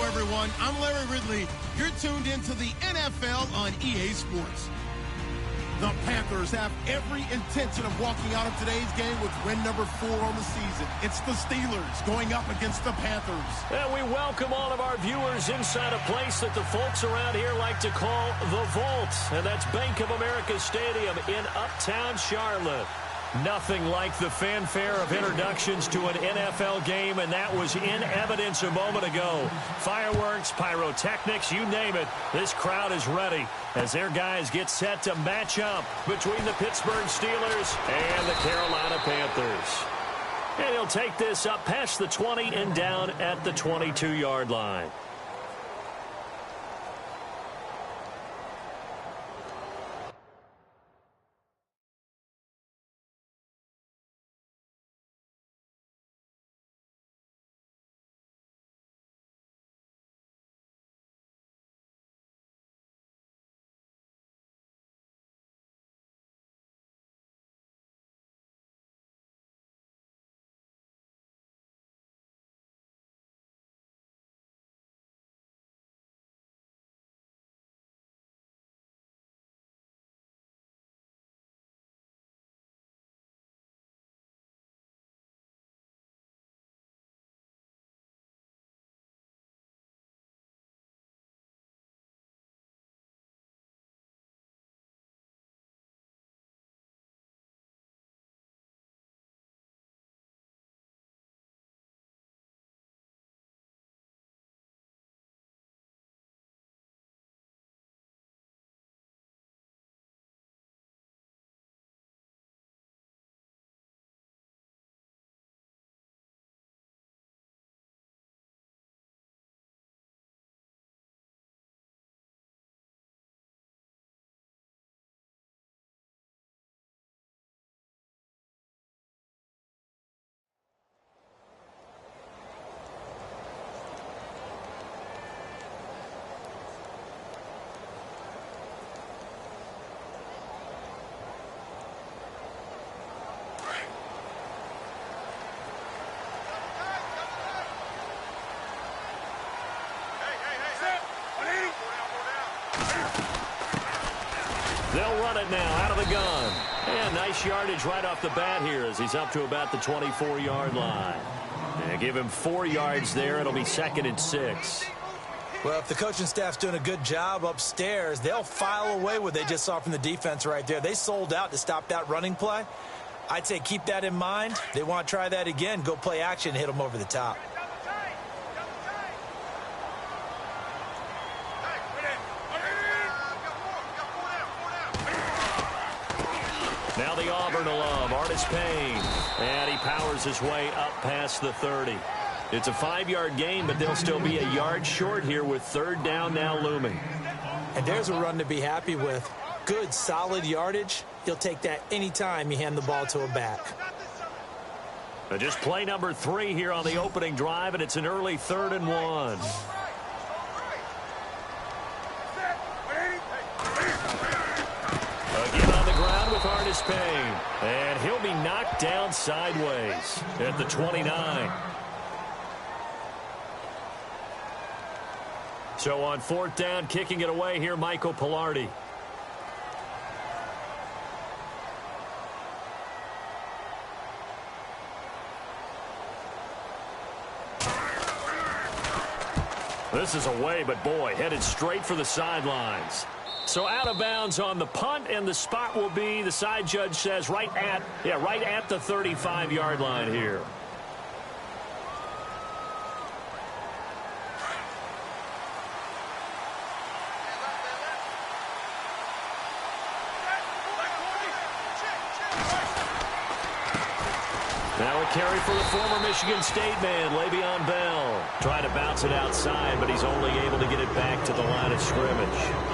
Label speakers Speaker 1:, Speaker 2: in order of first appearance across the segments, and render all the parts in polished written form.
Speaker 1: everyone. I'm Larry Ridley. You're tuned into the NFL on EA Sports. The Panthers have every intention of walking out of today's game with win number 4 on the season. It's the Steelers going up against the Panthers.
Speaker 2: And we welcome all of our viewers inside a place that the folks around here like to call the Vault. And that's Bank of America Stadium in Uptown Charlotte. Nothing like the fanfare of introductions to an NFL game, and that was in evidence a moment ago. Fireworks, pyrotechnics, you name it. This crowd is ready as their guys get set to match up between the Pittsburgh Steelers and the Carolina Panthers. And he'll take this up past the 20 and down at the 22-yard line. They'll run it now out of the gun. And nice yardage right off the bat here as he's up to about the 24-yard line. And give him 4 yards there. It'll be 2nd and 6.
Speaker 3: Well, if the coaching staff's doing a good job upstairs, they'll file away what they just saw from the defense right there. They sold out to stop that running play. I'd say keep that in mind. They want to try that again. Go play action, hit them over the top.
Speaker 2: Now the Auburn alum, Artis Payne. And he powers his way up past the 30. It's a 5-yard gain, but they'll still be a yard short here with 3rd down now looming.
Speaker 3: And there's a run to be happy with. Good, solid yardage. You'll take that anytime you hand the ball to a back.
Speaker 2: Just play number 3 here on the opening drive, and it's an early 3rd and 1. Again on the ground with Artis Payne. And he'll be knocked down sideways at the 29. So on 4th down, kicking it away here, Michael Pilardi. This is away, but boy, headed straight for the sidelines. So out of bounds on the punt, and the spot will be, the side judge says, right at the 35-yard line here. Now a carry for the former Michigan State man, Le'Veon Bell. Trying to bounce it outside, but he's only able to get it back to the line of scrimmage.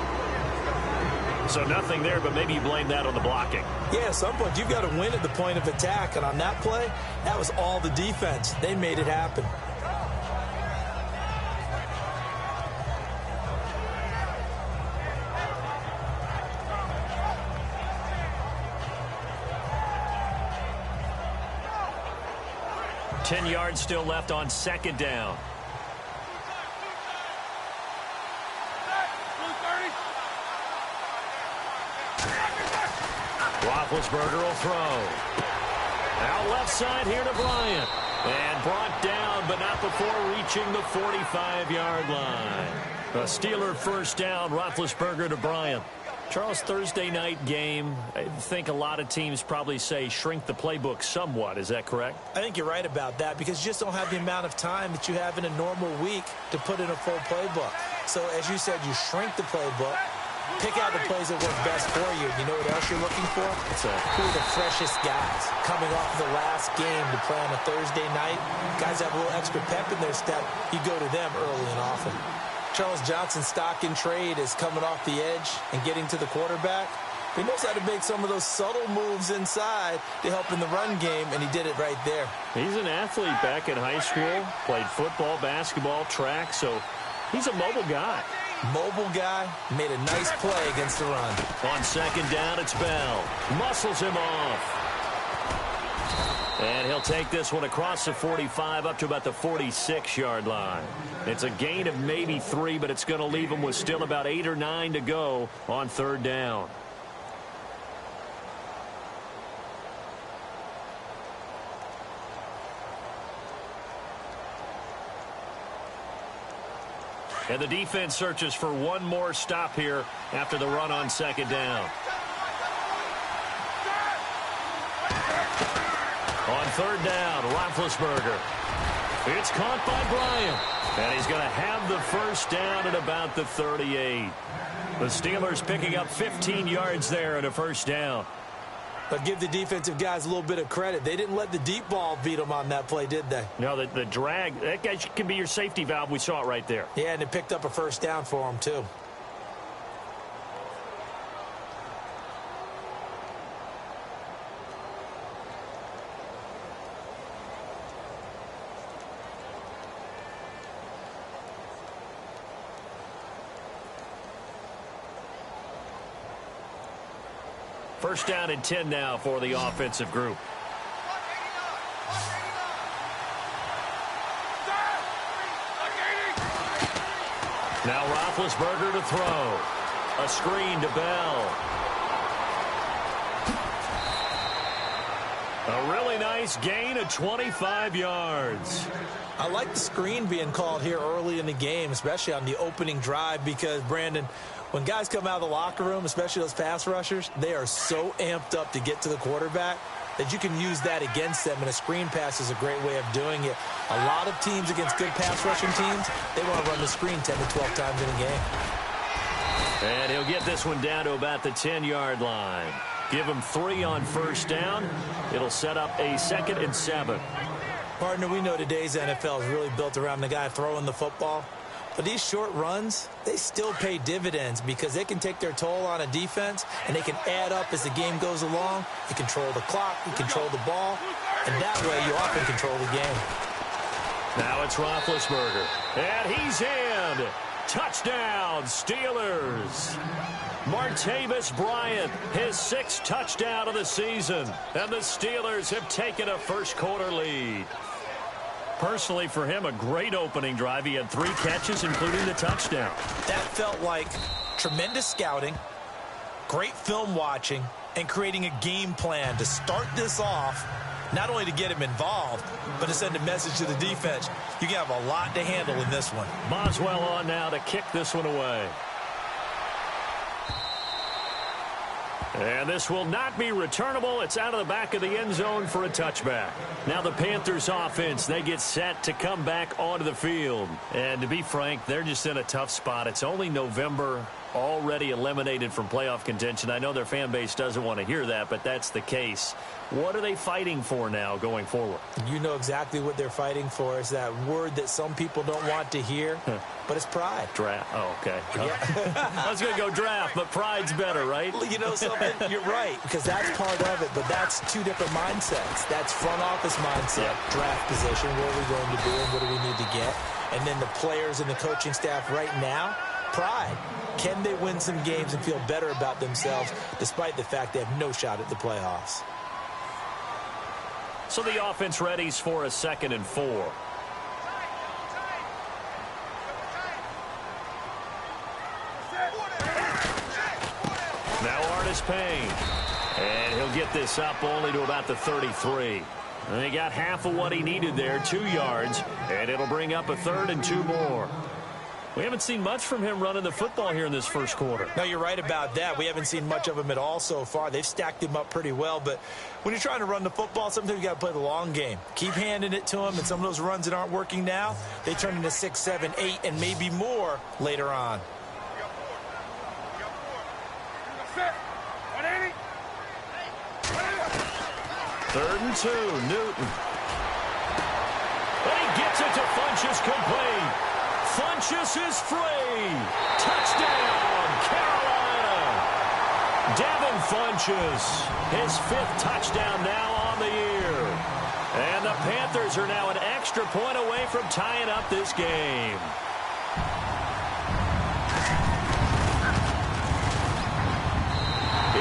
Speaker 2: So nothing there, but maybe you blame that on the blocking.
Speaker 3: Yeah, at some point you've got to win at the point of attack, and on that play, that was all the defense. They made it happen. $10 yards still left on 2nd down.
Speaker 2: Roethlisberger will throw. Out left side here to Bryant. And brought down, but not before reaching the 45-yard line. A Steeler first down, Roethlisberger to Bryant. Charles, Thursday night game, I think a lot of teams probably say shrink the playbook somewhat. Is that correct?
Speaker 3: I think you're right about that because you just don't have the amount of time that you have in a normal week to put in a full playbook. So, as you said, you shrink the playbook, pick out the plays that work best for you. You know what else you're looking for? Who are the freshest guys coming off the last game to play on a Thursday night? Guys have a little extra pep in their step. You go to them early and often. Charles Johnson's stock in trade is coming off the edge and getting to the quarterback. He knows how to make some of those subtle moves inside to help in the run game, and he did it right there.
Speaker 2: He's an athlete back in high school, played football, basketball, track, so he's a mobile guy.
Speaker 3: Mobile guy, made a nice play against the run.
Speaker 2: On second down, it's Bell. Muscles him off. And he'll take this one across the 45 up to about the 46-yard line. It's a gain of maybe 3, but it's going to leave him with still about 8 or 9 to go on third down. And the defense searches for one more stop here after the run on second down. On third down, Roethlisberger. It's caught by Bryant. And he's going to have the first down at about the 38. The Steelers picking up 15 yards there at a first down.
Speaker 3: But give the defensive guys a little bit of credit. They didn't let the deep ball beat them on that play, did they?
Speaker 2: No, the drag, that guy can be your safety valve. We saw it right there.
Speaker 3: Yeah, and it picked up a first down for them, too.
Speaker 2: First down and 10 now for the offensive group. Now Roethlisberger to throw. A screen to Bell. A really nice gain of 25 yards.
Speaker 3: I like the screen being called here early in the game, especially on the opening drive, because, Brandon, when guys come out of the locker room, especially those pass rushers, they are so amped up to get to the quarterback that you can use that against them, and a screen pass is a great way of doing it. A lot of teams against good pass rushing teams, they want to run the screen 10 to 12 times in a game.
Speaker 2: And he'll get this one down to about the 10-yard line. Give him 3 on first down. It'll set up a 2nd and 7.
Speaker 3: Partner, we know today's NFL is really built around the guy throwing the football. But these short runs, they still pay dividends because they can take their toll on a defense, and they can add up as the game goes along. You control the clock, you control the ball, and that way you often control the game.
Speaker 2: Now it's Roethlisberger, and he's in. Touchdown, Steelers. Martavis Bryant, his 6th touchdown of the season, and the Steelers have taken a first-quarter lead. Personally, for him, a great opening drive. He had 3 catches, including the touchdown.
Speaker 3: That felt like tremendous scouting, great film watching, and creating a game plan to start this off, not only to get him involved, but to send a message to the defense. You can have a lot to handle in this one.
Speaker 2: Boswell on now to kick this one away. And this will not be returnable. It's out of the back of the end zone for a touchback. Now the Panthers offense, they get set to come back onto the field. And to be frank, they're just in a tough spot. It's only November, already eliminated from playoff contention. I know their fan base doesn't want to hear that, but that's the case. What are they fighting for now going forward?
Speaker 3: You know exactly what they're fighting for. Is that word that some people don't want to hear, but it's pride.
Speaker 2: Draft. Oh, okay.
Speaker 3: Yeah.
Speaker 2: I was going to go draft, but pride's better, right?
Speaker 3: Well, you know something? You're right, because that's part of it, but that's 2 different mindsets. That's front office mindset, draft position, where are we going to be and what do we need to get? And then the players and the coaching staff right now, pride. Can they win some games and feel better about themselves despite the fact they have no shot at the playoffs?
Speaker 2: So the offense readies for a 2nd and 4. Now Artis Payne. And he'll get this up only to about the 33. And he got half of what he needed there, 2 yards, and it'll bring up a 3rd and 2 more. We haven't seen much from him running the football here in this first quarter.
Speaker 3: No, you're right about that. We haven't seen much of him at all so far. They've stacked him up pretty well, but when you're trying to run the football, sometimes you got to play the long game. Keep handing it to him, and some of those runs that aren't working now, they turn into 6, 7, 8, and maybe more later on.
Speaker 2: Third and 2, Newton. And he gets it to Funchess, complete. Funchess is free. Touchdown, Carolina. Devin Funchess, his 5th touchdown now on the year. And the Panthers are now an extra point away from tying up this game.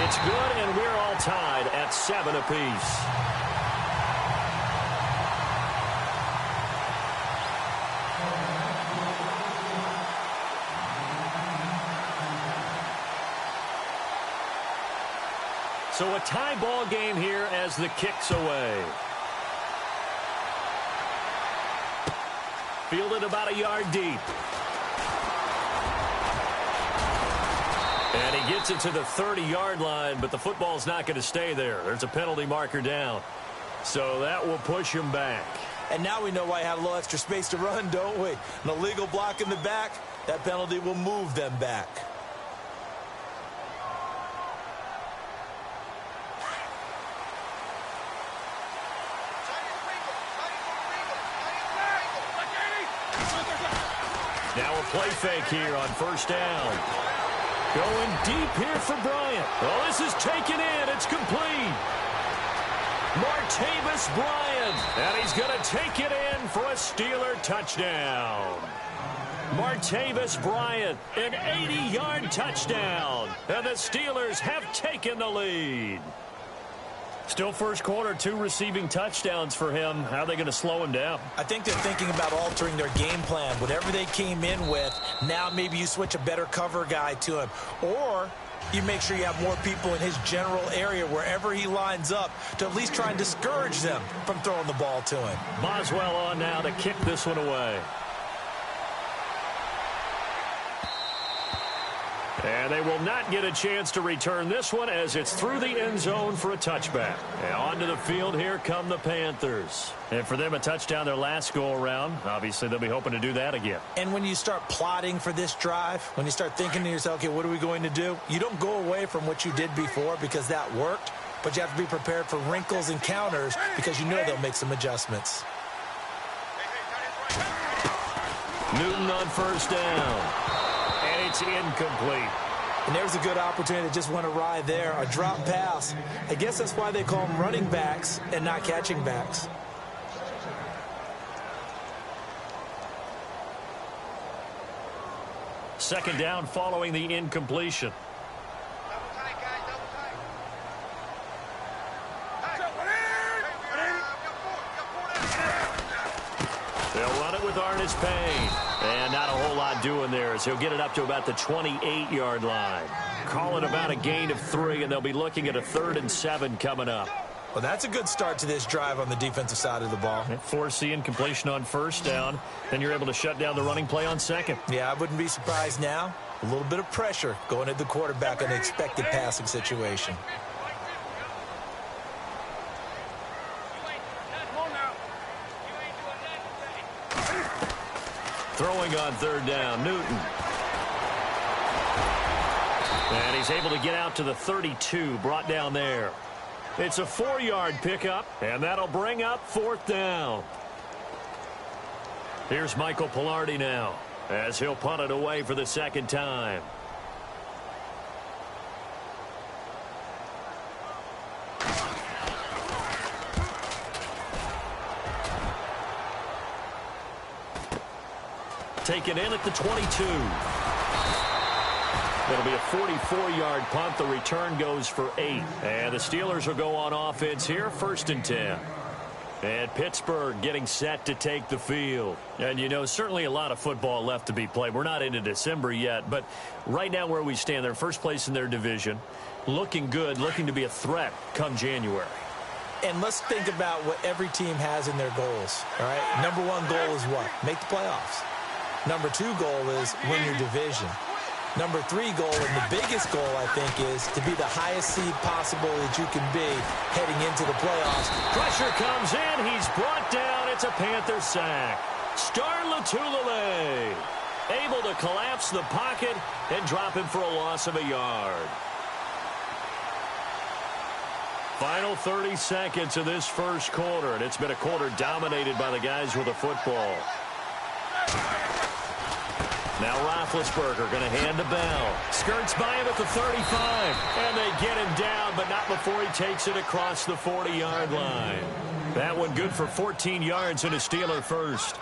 Speaker 2: It's good, and we're all tied at 7 apiece. So a tie ball game here as the kick's away. Fielded about a yard deep. And he gets it to the 30-yard line, but the football's not going to stay there. There's a penalty marker down. So that will push him back.
Speaker 3: And now we know why he had a little extra space to run, don't we? An illegal block in the back, that penalty will move them back.
Speaker 2: Now a play fake here on first down. Going deep here for Bryant. Oh, this is taken in. It's complete. Martavis Bryant. And he's going to take it in for a Steeler touchdown. Martavis Bryant, an 80-yard touchdown. And the Steelers have taken the lead. Still first quarter, 2 receiving touchdowns for him. How are they going to slow him down?
Speaker 3: I think they're thinking about altering their game plan. Whatever they came in with, now maybe you switch a better cover guy to him. Or you make sure you have more people in his general area wherever he lines up to at least try and discourage them from throwing the ball to him.
Speaker 2: Boswell on now to kick this one away. And they will not get a chance to return this one as it's through the end zone for a touchback. And onto the field, here come the Panthers. And for them, a touchdown their last go-around. Obviously, they'll be hoping to do that again.
Speaker 3: And when you start plotting for this drive, when you start thinking to yourself, okay, what are we going to do? You don't go away from what you did before because that worked, but you have to be prepared for wrinkles and counters because you know they'll make some adjustments.
Speaker 2: Newton on first down. And it's incomplete.
Speaker 3: And there's a good opportunity to just want to ride there. A drop pass. I guess that's why they call them running backs and not catching backs.
Speaker 2: Second down following the incompletion. They'll run it with Arnest Payne. And not a whole lot doing there as he'll get it up to about the 28-yard line. Call it about a gain of 3, and they'll be looking at a 3rd and 7 coming up.
Speaker 3: Well, that's a good start to this drive on the defensive side of the ball.
Speaker 2: Force the incompletion on first down. Then you're able to shut down the running play on second.
Speaker 3: Yeah, I wouldn't be surprised now. A little bit of pressure going at the quarterback in an expected passing situation.
Speaker 2: Throwing on third down, Newton. And he's able to get out to the 32, brought down there. It's a 4-yard pickup, and that'll bring up 4th down. Here's Michael Pilardi now, as he'll punt it away for the second time. Taken in at the 22. It'll be a 44-yard punt. The return goes for 8. And the Steelers will go on offense here, 1st and 10. And Pittsburgh getting set to take the field. And, you know, certainly a lot of football left to be played. We're not into December yet, but right now where we stand, they're first place in their division, looking good, looking to be a threat come January.
Speaker 3: And let's think about what every team has in their goals, all right? Number one goal is what? Make the playoffs. Number two goal is win your division. Number three goal, and the biggest goal, I think, is to be the highest seed possible that you can be heading into the playoffs.
Speaker 2: Pressure comes in. He's brought down. It's a Panther sack. Star Latulilalay able to collapse the pocket and drop him for a loss of a yard. Final 30 seconds of this first quarter, and it's been a quarter dominated by the guys with the football. Now Roethlisberger going to hand the bell. Skirts by him at the 35. And they get him down, but not before he takes it across the 40-yard line. That one good for 14 yards and a Steeler first.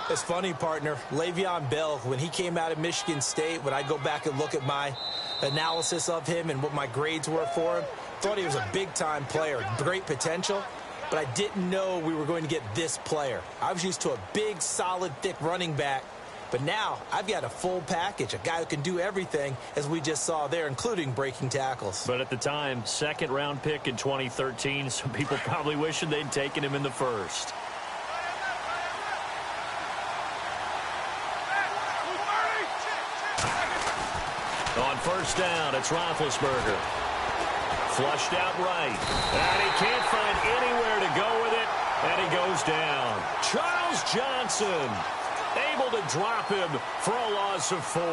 Speaker 3: It's funny, partner. Le'Veon Bell, when he came out of Michigan State, when I go back and look at my analysis of him and what my grades were for him, thought he was a big-time player, great potential, but I didn't know we were going to get this player. I was used to a big, solid, thick running back. But now I've got a full package, a guy who can do everything, as we just saw there, including breaking tackles.
Speaker 2: But at the time, second-round pick in 2013, some people probably wishing they'd taken him in the first. On first down, it's Roethlisberger. Flushed out right. And he can't find anywhere to go with it, and he goes down. Charles Johnson able to drop him for a loss of 4.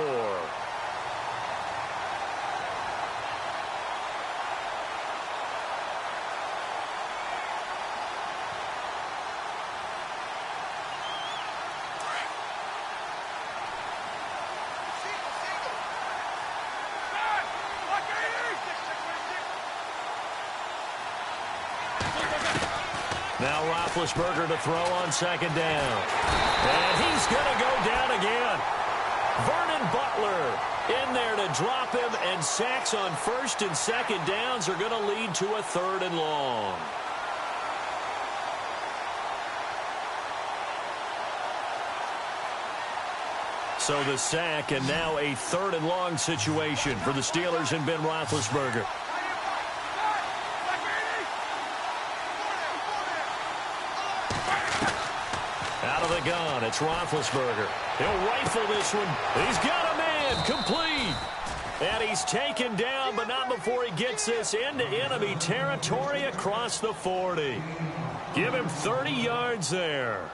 Speaker 2: Now Roethlisberger to throw on second down. And he's going to go down again. Vernon Butler in there to drop him, and sacks on first and second downs are going to lead to a third and long. So the sack, and now a third and long situation for the Steelers and Ben Roethlisberger. Out of the gun, it's Roethlisberger. He'll rifle this one. He's got a man, complete. And he's taken down, but not before he gets this into enemy territory across the 40. Give him 30 yards there.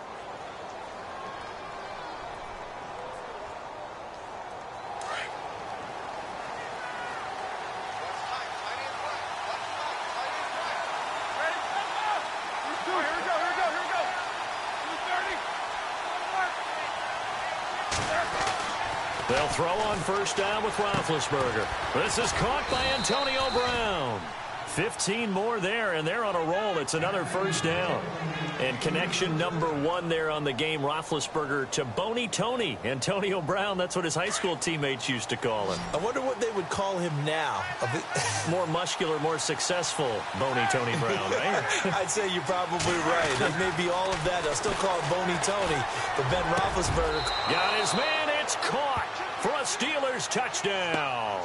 Speaker 2: They'll throw on first down with Roethlisberger. This is caught by Antonio Brown. 15 more there, and they're on a roll. It's another first down. And connection number 1 there on the game, Roethlisberger to Boney Tony. Antonio Brown, that's what his high school teammates used to call him.
Speaker 3: I wonder what they would call him now.
Speaker 2: More muscular, more successful Boney Tony Brown, right?
Speaker 3: I'd say you're probably right. It may be all of that. They'll still call him Boney Tony. But Ben Roethlisberger
Speaker 2: got his man. It's caught for a Steelers touchdown.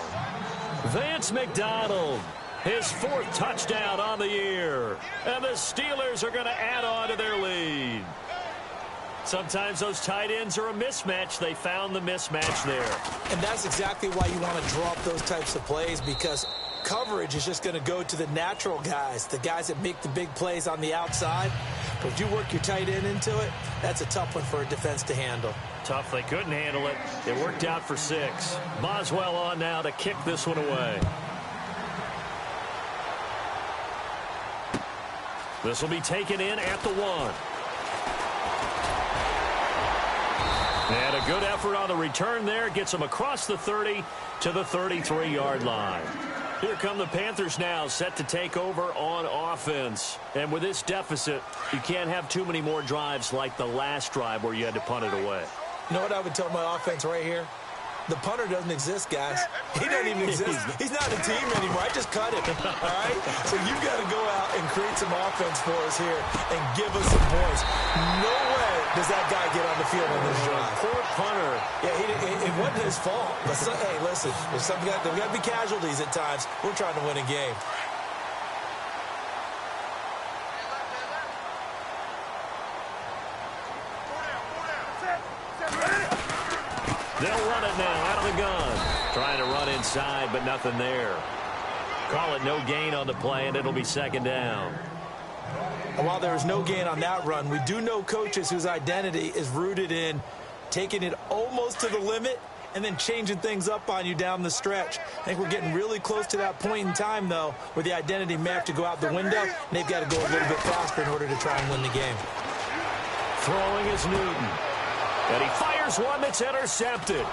Speaker 2: Vance McDonald, his 4th touchdown on the year. And the Steelers are going to add on to their lead. Sometimes those tight ends are a mismatch. They found the mismatch there.
Speaker 3: And that's exactly why you want to draw up those types of plays, because coverage is just going to go to the natural guys, the guys that make the big plays on the outside. But if you work your tight end into it, that's a tough one for a defense to handle.
Speaker 2: Tough. They couldn't handle it. It worked out for 6. Boswell on now to kick this one away. This will be taken in at the 1. And a good effort on the return there. Gets them across the 30 to the 33-yard line. Here come the Panthers now, set to take over on offense. And with this deficit, you can't have too many more drives like the last drive where you had to punt it away.
Speaker 3: You know what I would tell my offense right here? The punter doesn't exist, guys. He doesn't even exist. He's not a team anymore. I just cut him, all right? So you've got to go out and create some offense for us here and give us some points. No way does that guy get on the field on this drive.
Speaker 2: Poor punter.
Speaker 3: Yeah, it wasn't his fault. But hey, listen, there's got to be casualties at times. We're trying to win a game.
Speaker 2: They'll run it now out of the gun. Trying to run inside, but nothing there. Call it no gain on the play, and it'll be second down.
Speaker 3: And while there was no gain on that run, we do know coaches whose identity is rooted in taking it almost to the limit and then changing things up on you down the stretch. I think we're getting really close to that point in time, though, where the identity may have to go out the window, and they've got to go a little bit faster in order to try and win the game.
Speaker 2: Throwing is Newton. And he fires one that's intercepted.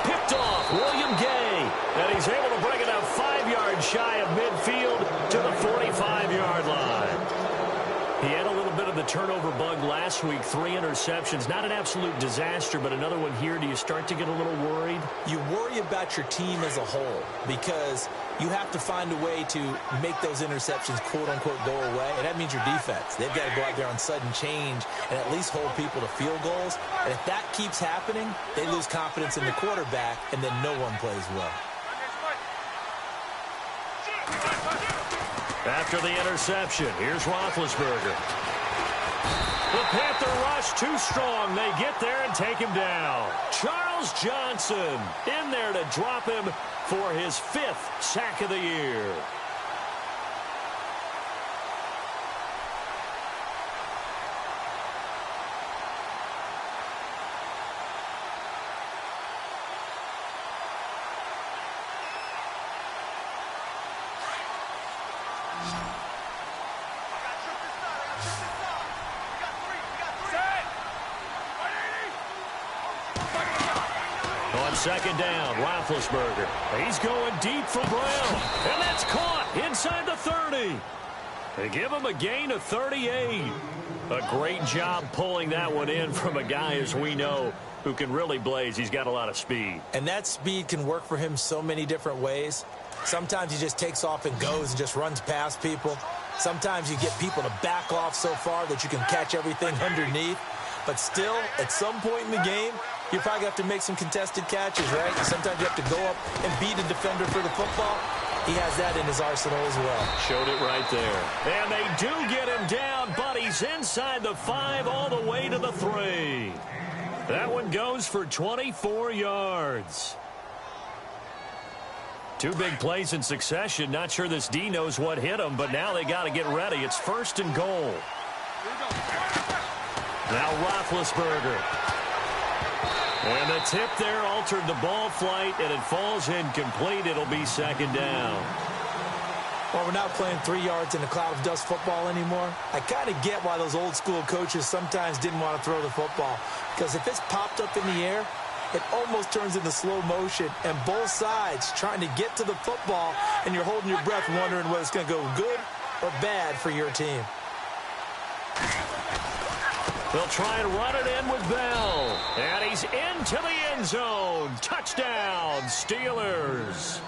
Speaker 2: Picked off William Gay. And he's able to bring it out 5 yards shy of midfield to the 45-yard line. He had a little bit of the turnover bug last week. 3 interceptions. Not an absolute disaster, but another one here. Do you start to get a little worried?
Speaker 3: You worry about your team as a whole because you have to find a way to make those interceptions, quote-unquote, go away. And that means your defense. They've got to go out there on sudden change and at least hold people to field goals. And if that keeps happening, they lose confidence in the quarterback, and then no one plays well.
Speaker 2: After the interception, here's Roethlisberger. The Panther rush too strong. They get there and take him down. Charles Johnson in there to drop him for his 5th sack of the year. Second down, Roethlisberger. He's going deep for Brown. And that's caught inside the 30. They give him a gain of 38. A great job pulling that one in from a guy, as we know, who can really blaze. He's got a lot of speed.
Speaker 3: And that speed can work for him so many different ways. Sometimes he just takes off and goes and just runs past people. Sometimes you get people to back off so far that you can catch everything underneath. But still, at some point in the game, you probably have to make some contested catches, right? Sometimes you have to go up and beat a defender for the football. He has that in his arsenal as well.
Speaker 2: Showed it right there. And they do get him down, but he's inside the 5 all the way to the 3. That one goes for 24 yards. 2 big plays in succession. Not sure this D knows what hit him, but now they got to get ready. It's 1st and goal. Now Roethlisberger. And the tip there altered the ball flight, and it falls incomplete. It'll be second down.
Speaker 3: Well, we're not playing 3 yards in a cloud of dust football anymore. I kind of get why those old school coaches sometimes didn't want to throw the football. Because if it's popped up in the air, it almost turns into slow motion. And both sides trying to get to the football, and you're holding your breath wondering whether it's going to go good or bad for your team.
Speaker 2: They'll try and run it in with Bell. And he's into the end zone. Touchdown, Steelers.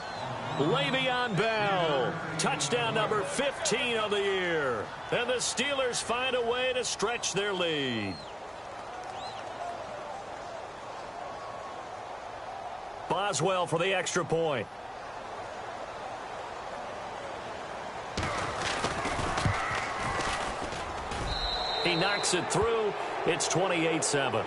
Speaker 2: Le'Veon Bell. Touchdown number 15 of the year. And the Steelers find a way to stretch their lead. Boswell for the extra point. He knocks it through. It's 28-7.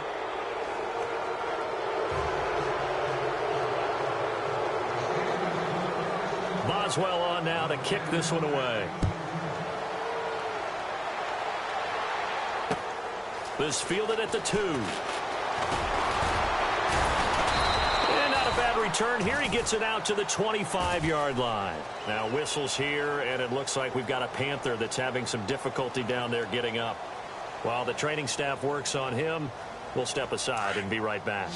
Speaker 2: Boswell on now to kick this one away. This fielded at the 2. And not a bad return here. He gets it out to the 25-yard line. Now whistles here, and it looks like we've got a Panther that's having some difficulty down there getting up. While the training staff works on him, we'll step aside and be right back.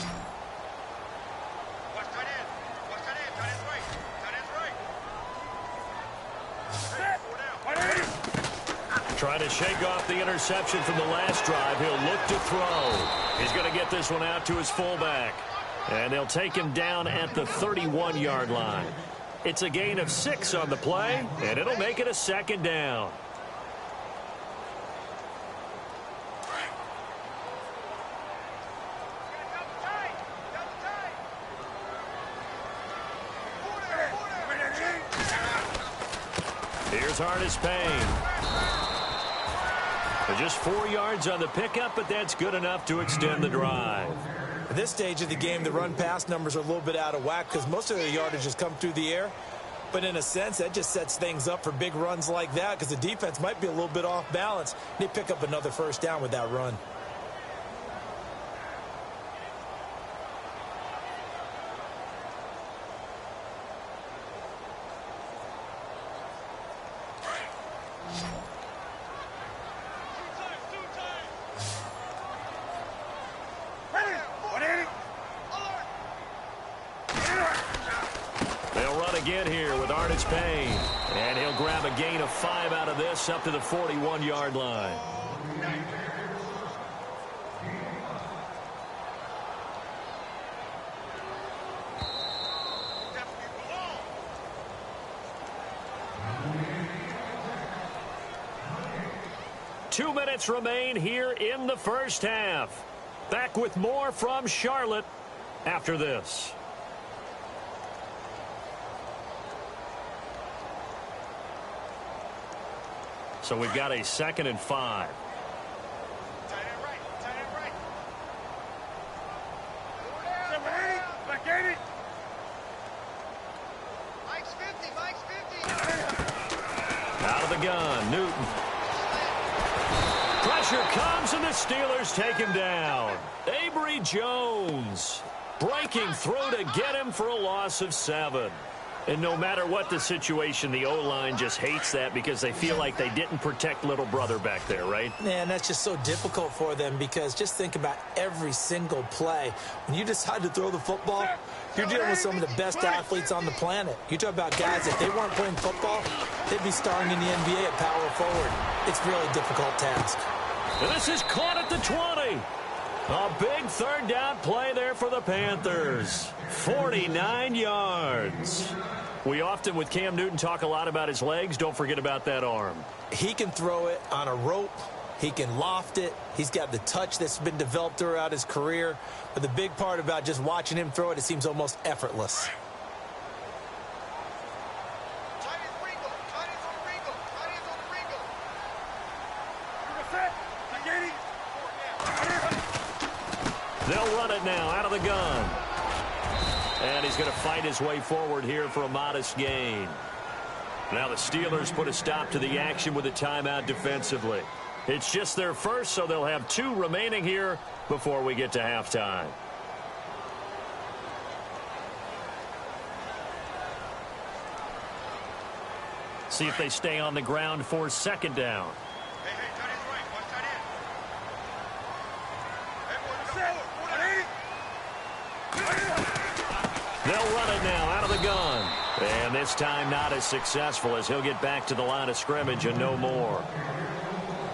Speaker 2: Trying to shake off the interception from the last drive. He'll look to throw. He's going to get this one out to his fullback. And they'll take him down at the 31-yard line. It's a gain of 6 on the play, and it'll make it a second down. Here's Artis Payne. Just 4 yards on the pickup, but that's good enough to extend the drive.
Speaker 3: At this stage of the game, the run-pass numbers are a little bit out of whack because most of the yardage has come through the air. But in a sense, that just sets things up for big runs like that because the defense might be a little bit off balance. They pick up another first down with that run.
Speaker 2: Again here with Artis Payne. And he'll grab a gain of 5 out of this up to the 41-yard line. Two minutes remain here in the first half. Back with more from Charlotte after this. So we've got a 2nd and 5.
Speaker 4: Tight end right. Tight end right. Back 80. Mike's 50. Mike's 50.
Speaker 2: Out of the gun, Newton. Pressure comes, and the Steelers take him down. Avery Jones breaking through to get him for a loss of 7. And no matter what the situation, the O-line just hates that because they feel like they didn't protect little brother back there, right?
Speaker 3: Man, that's just so difficult for them because just think about every single play. When you decide to throw the football, you're dealing with some of the best athletes on the planet. You talk about guys, if they weren't playing football, they'd be starring in the NBA at power forward. It's a really difficult task.
Speaker 2: And this is caught at the 20. A big third down play there for the Panthers. 49 yards. We often, with Cam Newton, talk a lot about his legs. Don't forget about that arm.
Speaker 3: He can throw it on a rope. He can loft it. He's got the touch that's been developed throughout his career. But the big part about just watching him throw it, it seems almost effortless.
Speaker 2: They'll run it now out of the gun. And he's going to fight his way forward here for a modest gain. Now the Steelers put a stop to the action with a timeout defensively. It's just their first, so they'll have 2 remaining here before we get to halftime. See if they stay on the ground for 2nd down. They'll run it now out of the gun. And this time not as successful as he'll get back to the line of scrimmage and no more.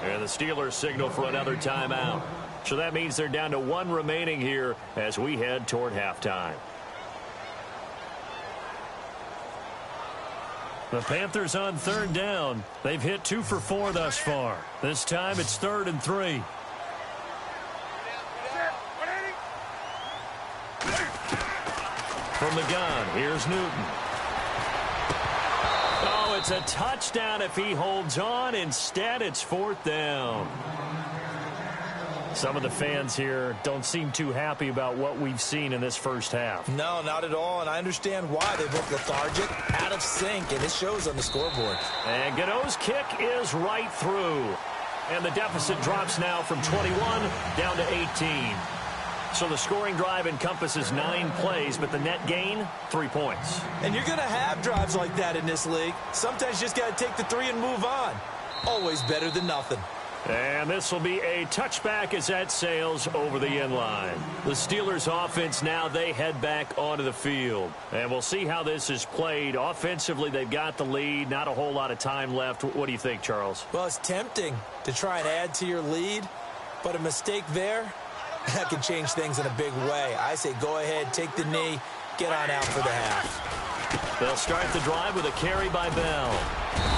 Speaker 2: And the Steelers signal for another timeout. So that means they're down to 1 remaining here as we head toward halftime. The Panthers on 3rd down. They've hit 2 for 4 thus far. This time it's 3rd and 3. From the gun, here's Newton. Oh, it's a touchdown if he holds on. Instead, it's 4th down. Some of the fans here don't seem too happy about what we've seen in this first half.
Speaker 3: No, not at all, and I understand why. They look lethargic, out of sync, and it shows on the scoreboard.
Speaker 2: And Gano's kick is right through. And the deficit drops now from 21 down to 18. So the scoring drive encompasses 9 plays, but the net gain, 3 points.
Speaker 3: And you're going to have drives like that in this league. Sometimes you just got to take the 3 and move on. Always better than nothing.
Speaker 2: And this will be a touchback as that sails over the end line. The Steelers offense now, they head back onto the field. And we'll see how this is played. Offensively, they've got the lead. Not a whole lot of time left. What do you think, Charles?
Speaker 3: Well, it's tempting to try and add to your lead, but a mistake there, that can change things in a big way. I say go ahead, take the knee, get on out for the half.
Speaker 2: They'll start the drive with a carry by Bell.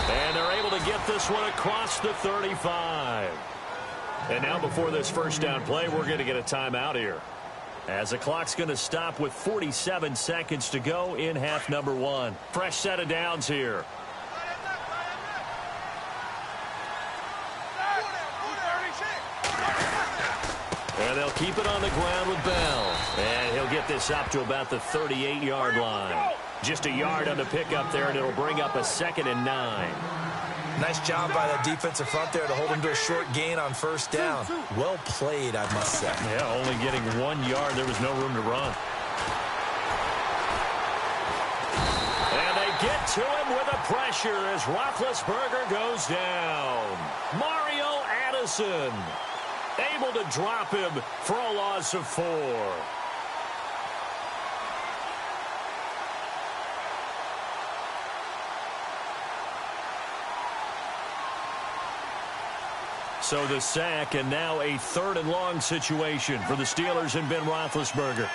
Speaker 2: And they're able to get this one across the 35. And now before this first down play, we're going to get a timeout here, as the clock's going to stop with 47 seconds to go in half number 1. Fresh set of downs here. And they'll keep it on the ground with Bell. And he'll get this up to about the 38-yard line. Just a yard on the pickup there, and it'll bring up a 2nd and 9.
Speaker 3: Nice job by that defensive front there to hold him to a short gain on first down. Well played, I must say.
Speaker 2: Yeah, only getting 1 yard. There was no room to run. And they get to him with a pressure as Roethlisberger goes down. Mario Addison able to drop him for a loss of 4. So the sack, and now a 3rd and long situation for the Steelers and Ben Roethlisberger.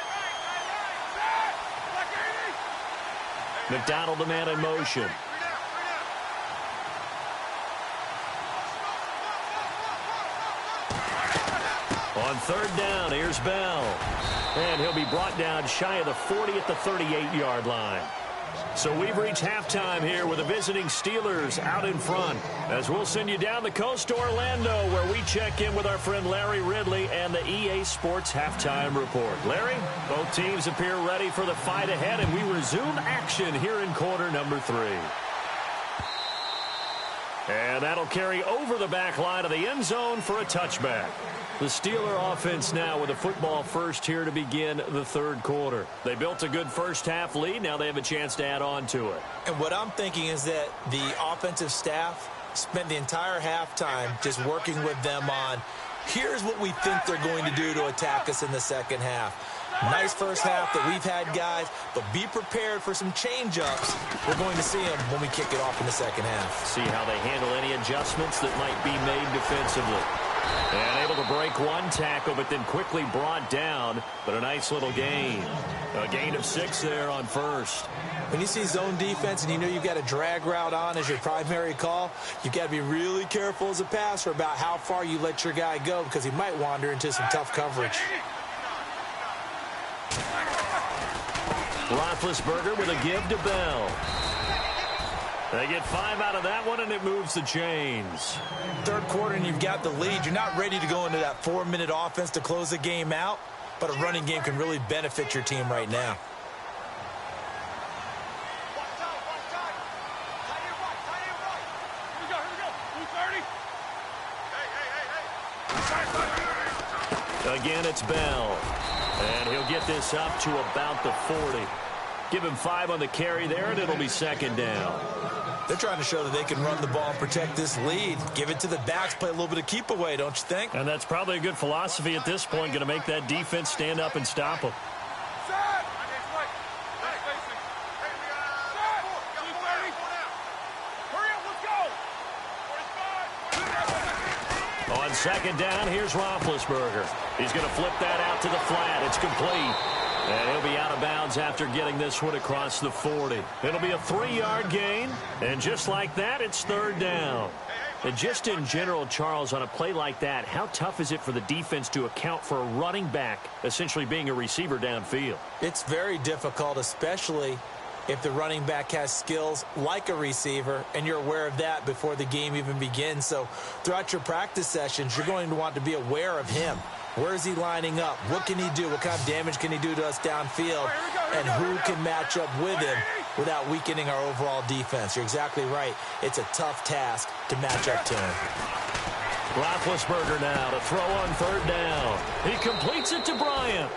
Speaker 2: McDonald, the man in motion. On 3rd down, here's Bell. And he'll be brought down shy of the 40 at the 38-yard line. So we've reached halftime here with the visiting Steelers out in front, as we'll send you down the coast to Orlando, where we check in with our friend Larry Ridley and the EA Sports Halftime Report. Larry, both teams appear ready for the fight ahead, and we resume action here in quarter number 3. And that'll carry over the back line of the end zone for a touchback. The Steeler offense now with a football first here to begin the 3rd quarter. They built a good first half lead. Now they have a chance to add on to it.
Speaker 3: And what I'm thinking is that the offensive staff spent the entire halftime just working with them on, here's what we think they're going to do to attack us in the second half. Nice first half that we've had, guys, but be prepared for some change-ups. We're going to see them when we kick it off in the second half.
Speaker 2: See how they handle any adjustments that might be made defensively. And able to break one tackle, but then quickly brought down. But a nice little gain. A gain of 6 there on first.
Speaker 3: When you see zone defense and you know you've got a drag route on as your primary call, you've got to be really careful as a passer about how far you let your guy go, because he might wander into some tough coverage.
Speaker 2: Roethlisberger with a give to Bell. They get 5 out of that one, and it moves the chains.
Speaker 3: 3rd quarter, and you've got the lead. You're not ready to go into that 4-minute offense to close the game out, but a running game can really benefit your team right now.
Speaker 2: Again, it's Bell. And he'll get this up to about the 40. Give him 5 on the carry there, and it'll be 2nd down.
Speaker 3: They're trying to show that they can run the ball and protect this lead. Give it to the backs, play a little bit of keep away, don't you think?
Speaker 2: And that's probably a good philosophy at this point, going to make that defense stand up and stop them. On 2nd down, here's Roethlisberger. He's going to flip that out to the flat. It's complete. And he'll be out of bounds after getting this one across the 40. It'll be a 3-yard gain. And just like that, it's 3rd down. And just in general, Charles, on a play like that, how tough is it for the defense to account for a running back essentially being a receiver downfield?
Speaker 3: It's very difficult, especially if the running back has skills like a receiver, and you're aware of that before the game even begins. So throughout your practice sessions, you're going to want to be aware of him. Where is he lining up? What can he do? What kind of damage can he do to us downfield? And who can match up with him without weakening our overall defense? You're exactly right. It's a tough task to match up to him.
Speaker 2: Roethlisberger now to throw on 3rd down. He completes it to Bryant.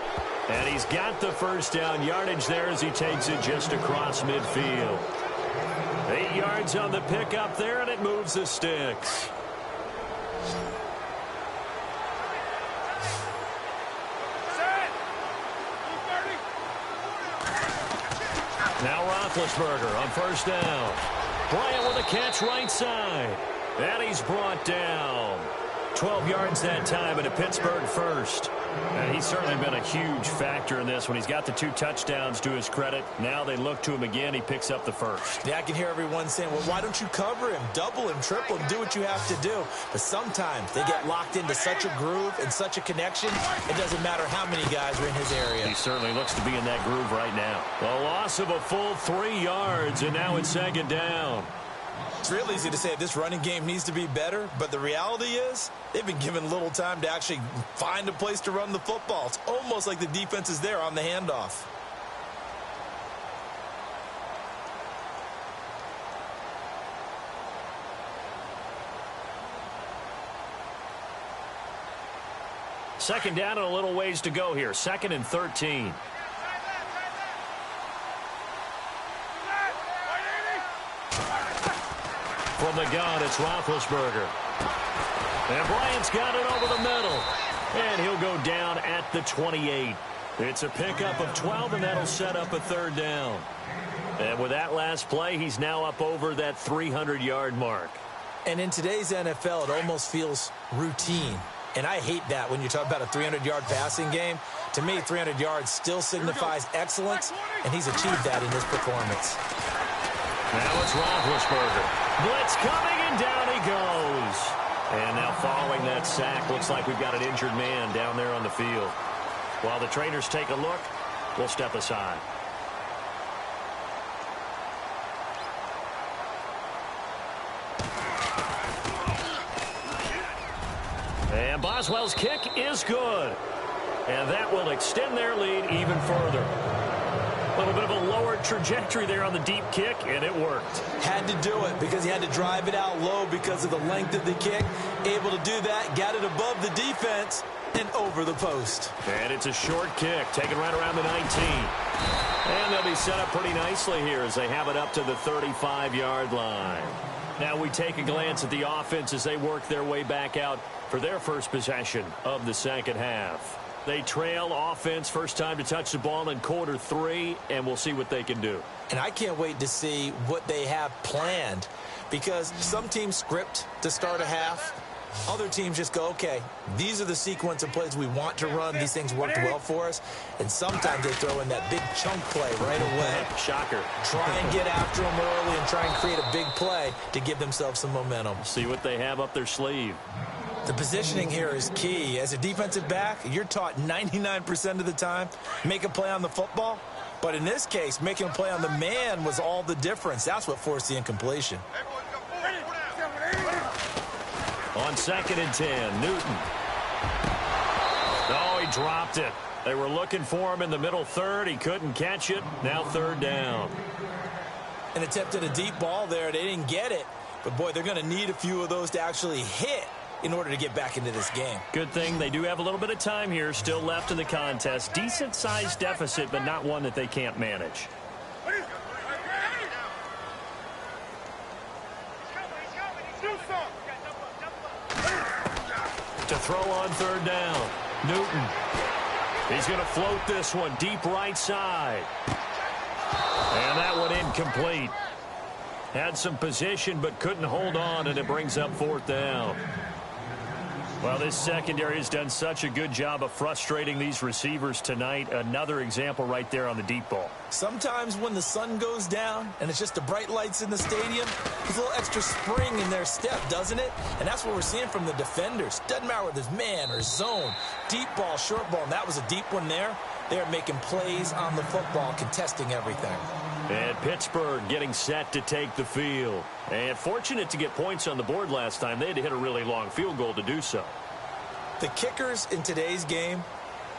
Speaker 2: And he's got the first down yardage there as he takes it just across midfield. 8 yards on the pickup there, and it moves the sticks. Now Roethlisberger on 1st down. Bryant with a catch right side. And he's brought down. 12 yards that time, and a Pittsburgh first. And he's certainly been a huge factor in this when he's got the 2 touchdowns to his credit. Now they look to him again. He picks up the first.
Speaker 3: Yeah, I can hear everyone saying, well, why don't you cover him, double him, triple him, do what you have to do. But sometimes they get locked into such a groove and such a connection, it doesn't matter how many guys are in his area.
Speaker 2: He certainly looks to be in that groove right now. A loss of a full 3 yards, and now it's 2nd down.
Speaker 3: It's real easy to say this running game needs to be better, but the reality is they've been given little time to actually find a place to run the football. It's almost like the defense is there on the handoff.
Speaker 2: Second down and a little ways to go here. 2nd and 13. From the gun, it's Roethlisberger. And Bryant's got it over the middle. And he'll go down at the 28. It's a pickup of 12, and that'll set up a 3rd down. And with that last play, he's now up over that 300-yard mark.
Speaker 3: And in today's NFL, it almost feels routine. And I hate that when you talk about a 300-yard passing game. To me, 300 yards still signifies excellence, and he's achieved that in his performance.
Speaker 2: Now it's Roethlisberger. Blitz coming, and down he goes. And now following that sack, looks like we've got an injured man down there on the field. While the trainers take a look, we'll step aside. And Boswell's kick is good. And that will extend their lead even further. A little bit of a lower trajectory there on the deep kick, and it worked.
Speaker 3: Had to do it because he had to drive it out low because of the length of the kick. Able to do that, got it above the defense, and over the post.
Speaker 2: And it's a short kick, taken right around the 19. And they'll be set up pretty nicely here as they have it up to the 35-yard line. Now we take a glance at the offense as they work their way back out for their first possession of the second half. They trail offense, first time to touch the ball in quarter 3, and we'll see what they can do.
Speaker 3: And I can't wait to see what they have planned, because some teams script to start a half. Other teams just go, okay, these are the sequence of plays we want to run. These things worked well for us. And sometimes they throw in that big chunk play right away.
Speaker 2: Shocker.
Speaker 3: Try and get after them early and try and create a big play to give themselves some momentum.
Speaker 2: See what they have up their sleeve.
Speaker 3: The positioning here is key. As a defensive back, you're taught 99% of the time, make a play on the football. But in this case, making a play on the man was all the difference. That's what forced the incompletion.
Speaker 2: On 2nd and 10, Newton. Oh, he dropped it. They were looking for him in the middle third. He couldn't catch it. Now 3rd down.
Speaker 3: An attempt at a deep ball there. They didn't get it. But, boy, they're going to need a few of those to actually hit in order to get back into this game.
Speaker 2: Good thing they do have a little bit of time here still left in the contest. Decent-sized deficit, but not one that they can't manage. To throw on 3rd down, Newton. He's going to float this one deep right side. And that one incomplete. Had some position but couldn't hold on, and it brings up 4th down. Well, this secondary has done such a good job of frustrating these receivers tonight. Another example right there on the deep ball.
Speaker 3: Sometimes when the sun goes down and it's just the bright lights in the stadium, there's a little extra spring in their step, doesn't it? And that's what we're seeing from the defenders. Doesn't matter whether it's man or zone, deep ball, short ball, and that was a deep one there. They're making plays on the football, contesting everything.
Speaker 2: And Pittsburgh getting set to take the field. And fortunate to get points on the board last time. They had to hit a really long field goal to do so.
Speaker 3: The kickers in today's game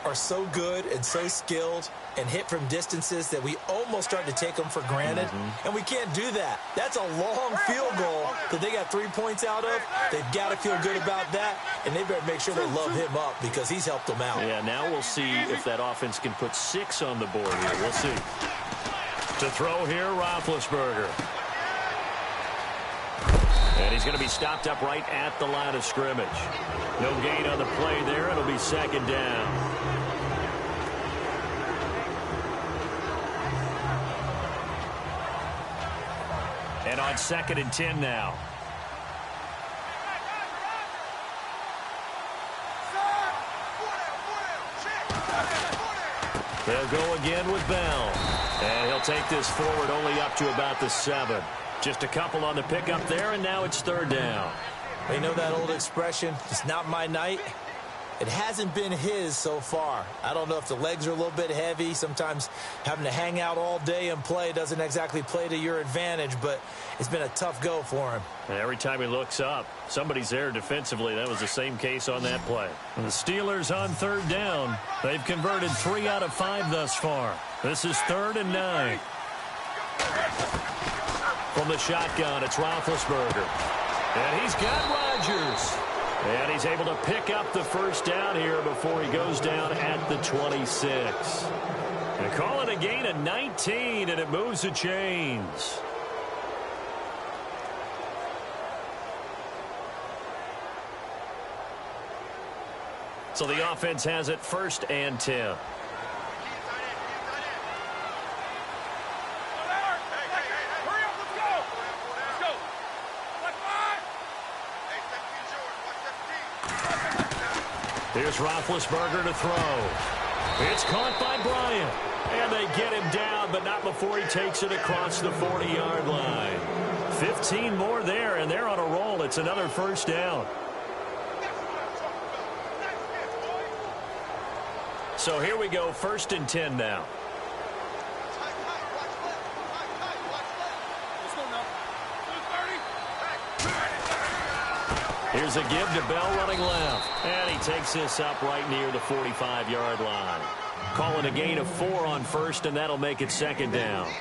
Speaker 3: are so good and so skilled and hit from distances that we almost start to take them for granted. And we can't do that. That's a long field goal that they got 3 points out of. They've got to feel good about that, and they better make sure they love him up because he's helped them out.
Speaker 2: Yeah, now we'll see if that offense can put 6 on the board here. We'll see. To throw here, Roethlisberger. And he's going to be stopped up right at the line of scrimmage. No gain on the play there. It'll be 2nd down. And on 2nd and 10 now. They'll go again with Bell. And he'll take this forward only up to about the 7. Just a couple on the pickup there, and now it's 3rd down.
Speaker 3: You know that old expression, it's not my night? It hasn't been his so far. I don't know if the legs are a little bit heavy. Sometimes having to hang out all day and play doesn't exactly play to your advantage, but it's been a tough go for him.
Speaker 2: And every time he looks up, somebody's there defensively. That was the same case on that play. And the Steelers on 3rd down. They've converted 3 out of 5 thus far. This is 3rd and 9. From the shotgun, it's Roethlisberger. And he's got Rodgers. And he's able to pick up the 1st down here before he goes down at the 26. And call it a gain of 19, and it moves the chains. So the offense has it 1st and 10. Here's Roethlisberger to throw. It's caught by Bryant. And they get him down, but not before he takes it across the 40-yard line. 15 more there, and they're on a roll. It's another 1st down. So here we go, 1st and 10 now. Here's a give to Bell running left. And he takes this up right near the 45-yard line. Calling a gain of 4 on 1st, and that'll make it 2nd down.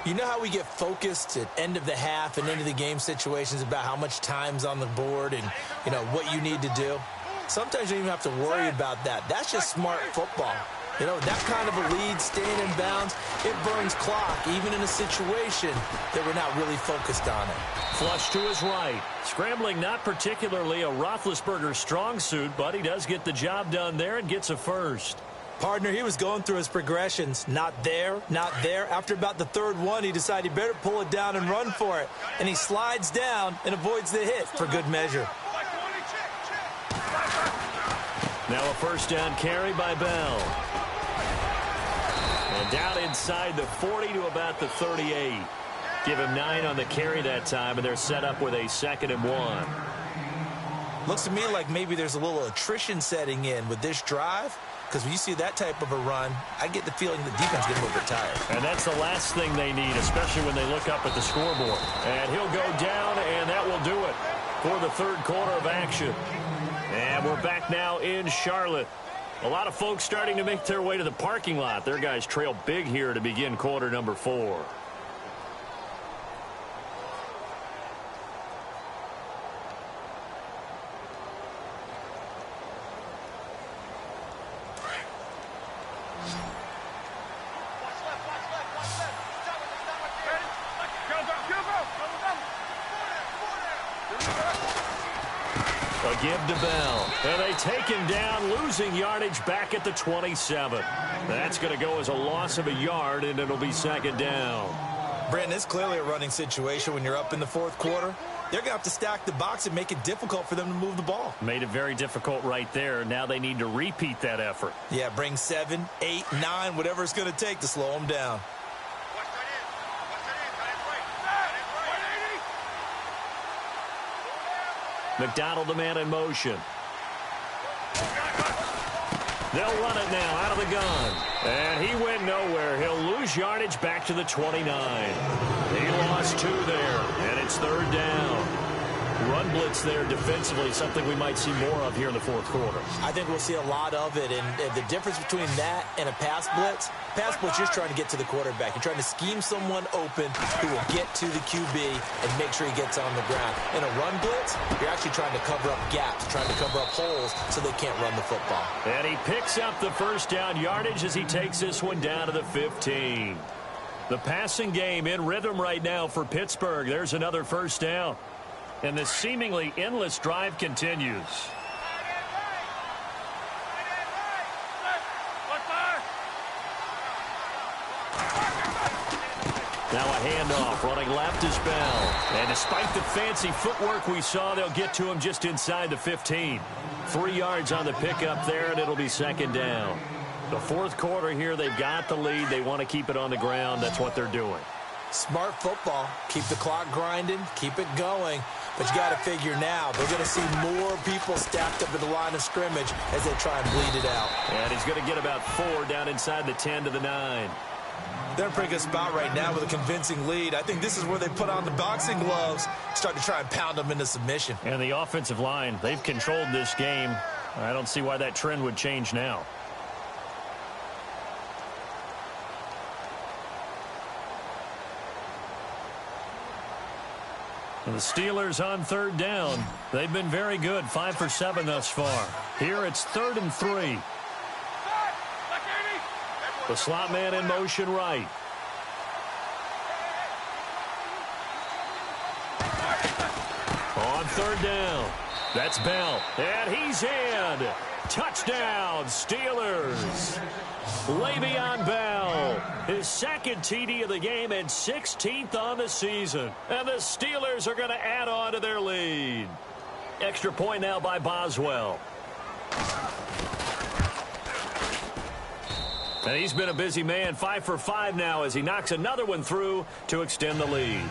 Speaker 3: You know how we get focused at end of the half and into the game situations about how much time's on the board and, you know, what you need to do? Sometimes you don't even have to worry about that. That's just smart football. You know, that kind of a lead, staying in bounds, it burns clock, even in a situation that we're not really focused on it.
Speaker 2: Flush to his right. Scrambling, not particularly a Roethlisberger strong suit, but he does get the job done there and gets a 1st.
Speaker 3: Partner, he was going through his progressions. Not there, not there. After about the 3rd one, he decided he better pull it down and run for it. And he slides down and avoids the hit for good measure.
Speaker 2: Now a 1st down carry by Bell. And down inside the 40 to about the 38. Give him 9 on the carry that time, and they're set up with a 2nd and 1.
Speaker 3: Looks to me like maybe there's a little attrition setting in with this drive, because when you see that type of a run, I get the feeling the defense is getting a little bit tired.
Speaker 2: And that's the last thing they need, especially when they look up at the scoreboard. And he'll go down, and that will do it for the 3rd quarter of action. And we're back now in Charlotte. A lot of folks starting to make their way to the parking lot. Their guys trail big here to begin quarter number 4. A give to Bell. And they take him down, losing yardage back at the 27. That's going to go as a loss of a yard, and it'll be 2nd down.
Speaker 3: Brandon, it's clearly a running situation when you're up in the 4th quarter. They're going to have to stack the box and make it difficult for them to move the ball.
Speaker 2: Made it very difficult right there. Now they need to repeat that effort.
Speaker 3: Yeah, bring 7, 8, 9, whatever it's going to take to slow them down.
Speaker 2: McDonald, the man in motion. They'll run it now out of the gun. And he went nowhere. He'll lose yardage back to the 29. He lost 2 there, and it's 3rd down. Run blitz there defensively, something we might see more of here in the 4th quarter.
Speaker 3: I think we'll see a lot of it, and the difference between that and a pass blitz, you're just trying to get to the quarterback. You're trying to scheme someone open who will get to the QB and make sure he gets on the ground. In a run blitz, you're actually trying to cover up gaps, trying to cover up holes so they can't run the football.
Speaker 2: And he picks up the 1st down yardage as he takes this one down to the 15. The passing game in rhythm right now for Pittsburgh. There's another 1st down. And the seemingly endless drive continues. Now a handoff. Running left is Bell. And despite the fancy footwork we saw, they'll get to him just inside the 15. 3 yards on the pickup there, and it'll be 2nd down. The fourth quarter here, they've got the lead. They want to keep it on the ground. That's what they're doing.
Speaker 3: Smart football. Keep the clock grinding. Keep it going. But you got to figure now, they're going to see more people stacked up at the line of scrimmage as they try and bleed it out.
Speaker 2: And he's going to get about 4 down inside the 10 to the 9.
Speaker 3: They're in a pretty good spot right now with a convincing lead. I think this is where they put on the boxing gloves, start to try and pound them into submission.
Speaker 2: And the offensive line, they've controlled this game. I don't see why that trend would change now. And the Steelers on 3rd down. They've been very good, 5 for 7 thus far. Here it's 3rd and 3. The slot man in motion right. On 3rd down. That's Bell. And he's in. Touchdown, Steelers. Le'Veon Bell, his 2nd TD of the game and 16th on the season. And the Steelers are going to add on to their lead. Extra point now by Boswell. And he's been a busy man, 5 for 5 now as he knocks another one through to extend the lead.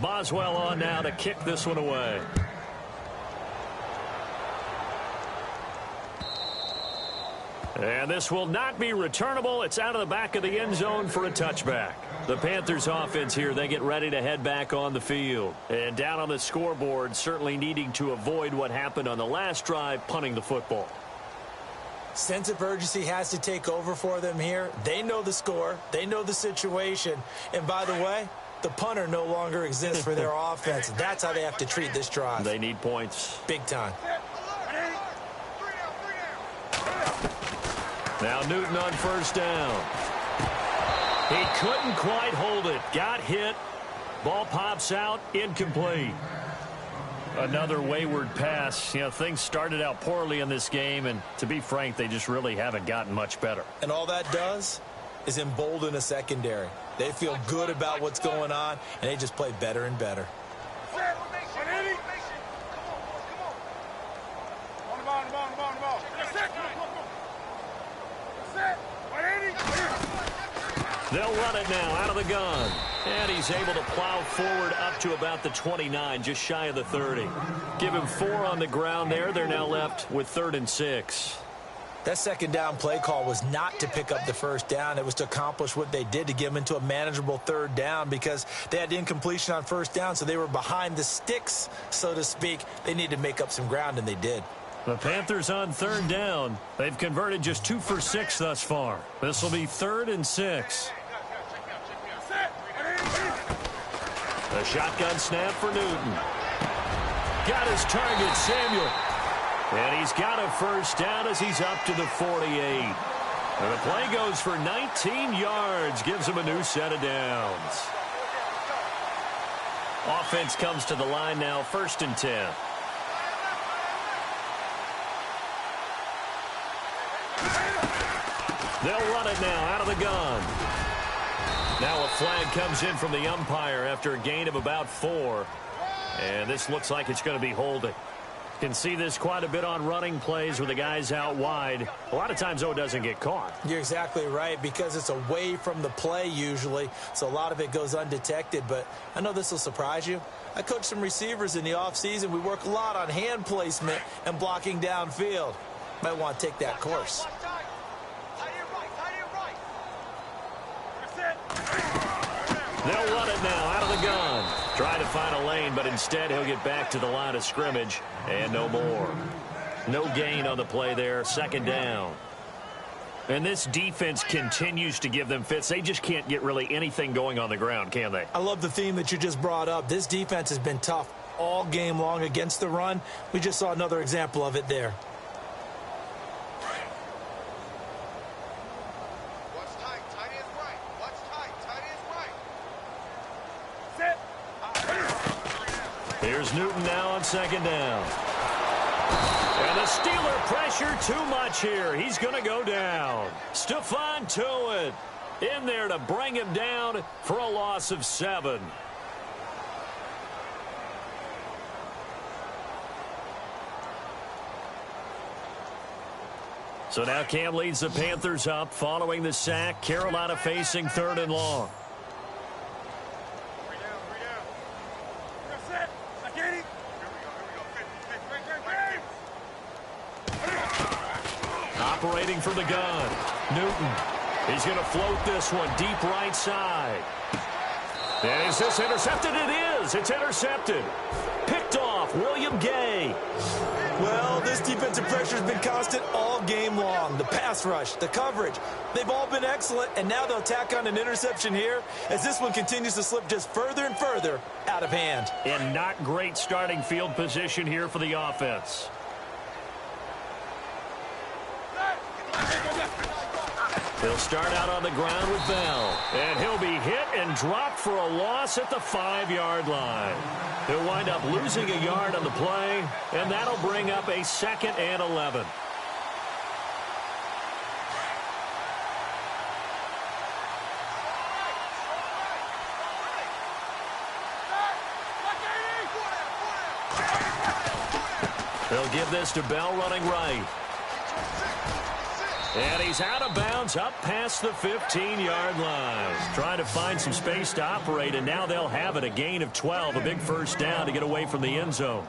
Speaker 2: Boswell on now to kick this one away. And this will not be returnable. It's out of the back of the end zone for a touchback. The Panthers offense here, they get ready to head back on the field. And down on the scoreboard, certainly needing to avoid what happened on the last drive, punting the football.
Speaker 3: Sense of urgency has to take over for them here. They know the score. They know the situation. And by the way, the punter no longer exists for their offense. That's how they have to treat this drive.
Speaker 2: They need points.
Speaker 3: Big time.
Speaker 2: Now Newton on 1st down. He couldn't quite hold it. Got hit. Ball pops out. Incomplete. Another wayward pass. You know, things started out poorly in this game, and to be frank, they just really haven't gotten much better.
Speaker 3: And all that does is embolden a secondary. They feel good about what's going on, and they just play better and better.
Speaker 2: They'll run it now out of the gun. And he's able to plow forward up to about the 29, just shy of the 30. Give him 4 on the ground there. They're now left with 3rd and 6.
Speaker 3: That 2nd down play call was not to pick up the 1st down. It was to accomplish what they did, to get them into a manageable 3rd down, because they had incompletion on 1st down, so they were behind the sticks, so to speak. They needed to make up some ground, and they did.
Speaker 2: The Panthers on 3rd down. They've converted just 2 for 6 thus far. This will be 3rd and 6. A shotgun snap for Newton. Got his target, Samuel. And he's got a 1st down as he's up to the 48. And the play goes for 19 yards. Gives him a new set of downs. Offense comes to the line now, 1st and 10. They'll run it now out of the gun. Now a flag comes in from the umpire after a gain of about 4. And this looks like it's going to be holding. Can see this quite a bit on running plays with the guys out wide. A lot of times, though, it doesn't get caught.
Speaker 3: You're exactly right, because it's away from the play usually, so a lot of it goes undetected. But I know this will surprise you. I coach some receivers in the offseason. We work a lot on hand placement and blocking downfield. Might want to take that course.
Speaker 2: They'll run it now out of the gun. Trying to find a lane, but instead he'll get back to the line of scrimmage. And no more. No gain on the play there. 2nd down. And this defense continues to give them fits. They just can't get really anything going on the ground, can they?
Speaker 3: I love the theme that you just brought up. This defense has been tough all game long against the run. We just saw another example of it there.
Speaker 2: Here's Newton now on 2nd down. And the Steeler pressure too much here. He's going to go down. Stephon Tuitt in there to bring him down for a loss of 7. So now Cam leads the Panthers up following the sack. Carolina facing 3rd and long. Operating from the gun. Newton. He's going to float this one deep right side. And is this intercepted? It is. It's intercepted. Picked off. William Gay.
Speaker 3: Well, this defensive pressure has been constant all game long. The pass rush, the coverage, they've all been excellent, and now they'll tack on an interception here as this one continues to slip just further and further out of hand.
Speaker 2: And not great starting field position here for the offense. He'll start out on the ground with Bell. And he'll be hit and dropped for a loss at the 5-yard line. He'll wind up losing a yard on the play, and that'll bring up a 2nd and 11. They'll give this to Bell running right. And he's out of bounds up past the 15-yard line. Trying to find some space to operate, and now they'll have it. A gain of 12, a big first down to get away from the end zone.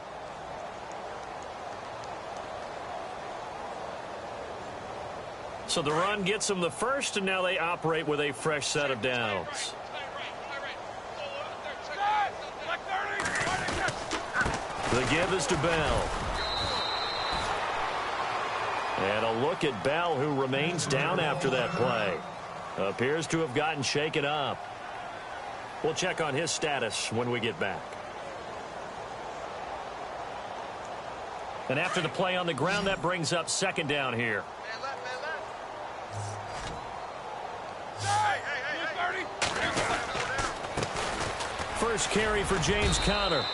Speaker 2: So the run gets them the first, and now they operate with a fresh set of downs. The give is to Bell. And a look at Bell, who remains down after that play. Appears to have gotten shaken up. We'll check on his status when we get back. And after the play on the ground, that brings up 2nd down here. First carry for James Conner.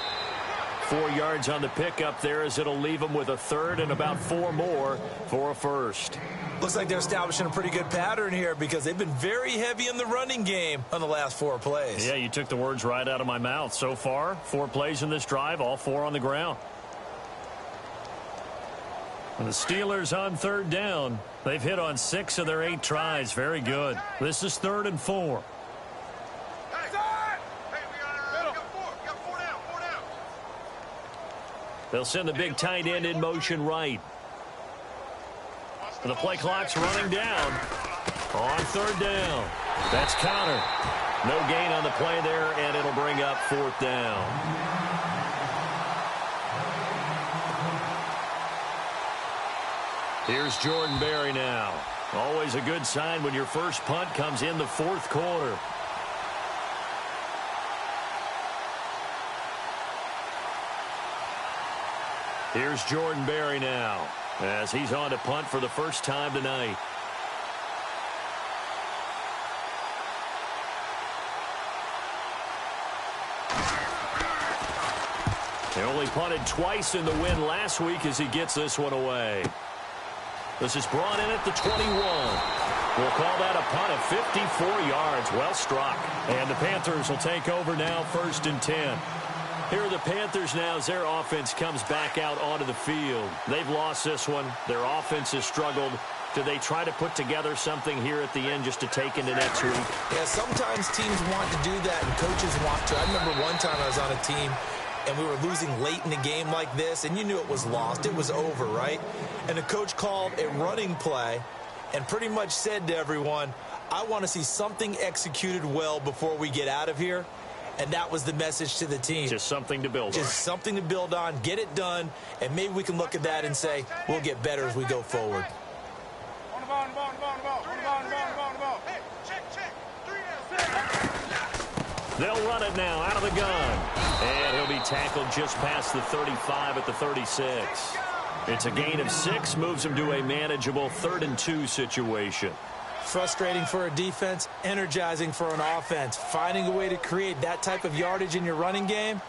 Speaker 2: 4 yards on the pickup there, as it'll leave them with a 3rd and about 4 more for a first.
Speaker 3: Looks like they're establishing a pretty good pattern here because they've been very heavy in the running game on the last 4 plays.
Speaker 2: Yeah, you took the words right out of my mouth. So far, 4 plays in this drive, all 4 on the ground. And the Steelers on 3rd down. They've hit on 6 of their 8 tries. Very good. This is 3rd and 4. They'll send the big tight end in motion right. And the play clock's running down on 3rd down. That's Conner. No gain on the play there, and it'll bring up 4th down. Here's Jordan Berry now. Always a good sign when your first punt comes in the 4th quarter. Here's Jordan Berry now, as he's on to punt for the first time tonight. He only punted twice in the win last week as he gets this one away. This is brought in at the 21. We'll call that a punt of 54 yards. Well struck. And the Panthers will take over now, 1st and 10. Here are the Panthers now as their offense comes back out onto the field. They've lost this one. Their offense has struggled. Do they try to put together something here at the end just to take into next week?
Speaker 3: Yeah, sometimes teams want to do that and coaches want to. I remember one time I was on a team and we were losing late in a game like this, and you knew it was lost. It was over, right? And the coach called a running play and pretty much said to everyone, I want to see something executed well before we get out of here. And that was the message to the team.
Speaker 2: Just something to build on.
Speaker 3: Just something to build on, get it done, and maybe we can look at that and say, we'll get better as we go forward.
Speaker 4: On the ball, on the ball, on the ball, on the ball, on the ball, on the ball, on the ball, on the ball. Hey, check. 3 down.
Speaker 2: They'll run it now out of the gun. And he'll be tackled just past the 35 at the 36. It's a gain of 6, moves him to a manageable 3rd and 2 situation.
Speaker 3: Frustrating for a defense, energizing for an offense. Finding a way to create that type of yardage in your running game,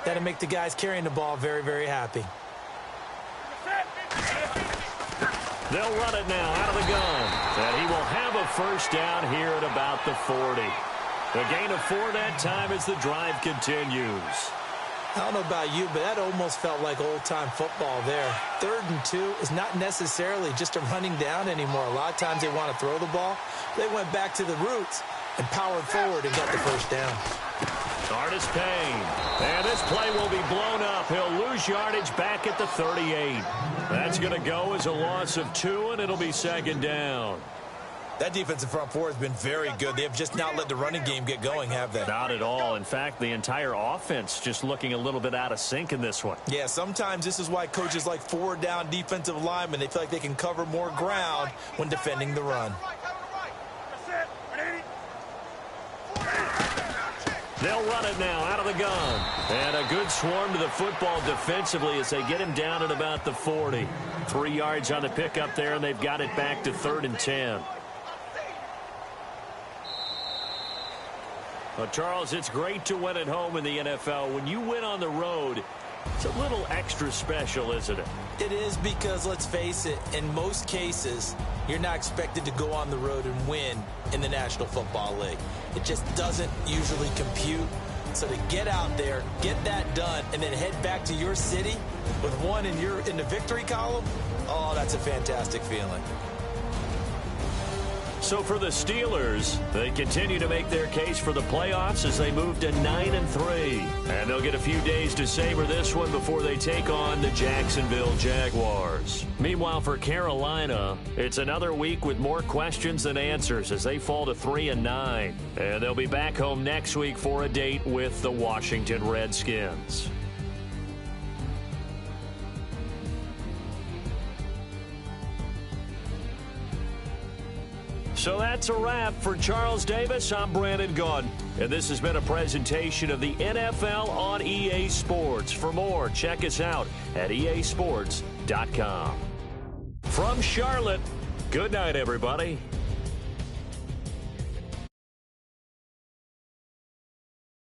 Speaker 3: that'll make the guys carrying the ball very, very happy.
Speaker 2: They'll run it now out of the gun. And he will have a first down here at about the 40. A gain of 4 that time as the drive continues.
Speaker 3: I don't know about you, but that almost felt like old-time football there. 3rd and 2 is not necessarily just a running down anymore. A lot of times they want to throw the ball. They went back to the roots and powered forward and got the first down.
Speaker 2: Artis Payne. And this play will be blown up. He'll lose yardage back at the 38. That's going to go as a loss of 2, and it'll be 2nd down.
Speaker 3: That defensive front four has been very good. They have just not let the running game get going, have they?
Speaker 2: Not at all. In fact, the entire offense just looking a little bit out of sync in this one.
Speaker 3: Yeah, sometimes this is why coaches like forward-down defensive linemen, they feel like they can cover more ground when defending the run.
Speaker 2: They'll run it now out of the gun. And a good swarm to the football defensively as they get him down at about the 40. 3 yards on the pickup there, and they've got it back to 3rd and 10. Well, Charles, it's great to win at home in the NFL. When you win on the road, it's a little extra special, isn't it?
Speaker 3: It is because, let's face it, in most cases, you're not expected to go on the road and win in the National Football League. It just doesn't usually compute. So to get out there, get that done, and then head back to your city with one in the victory column, oh, that's a fantastic feeling.
Speaker 2: So for the Steelers, they continue to make their case for the playoffs as they move to 9-3. And they'll get a few days to savor this one before they take on the Jacksonville Jaguars. Meanwhile, for Carolina, it's another week with more questions than answers as they fall to 3-9. And they'll be back home next week for a date with the Washington Redskins. So that's a wrap. For Charles Davis, I'm Brandon Gaudin. And this has been a presentation of the NFL on EA Sports. For more, check us out at easports.com. From Charlotte, good night, everybody.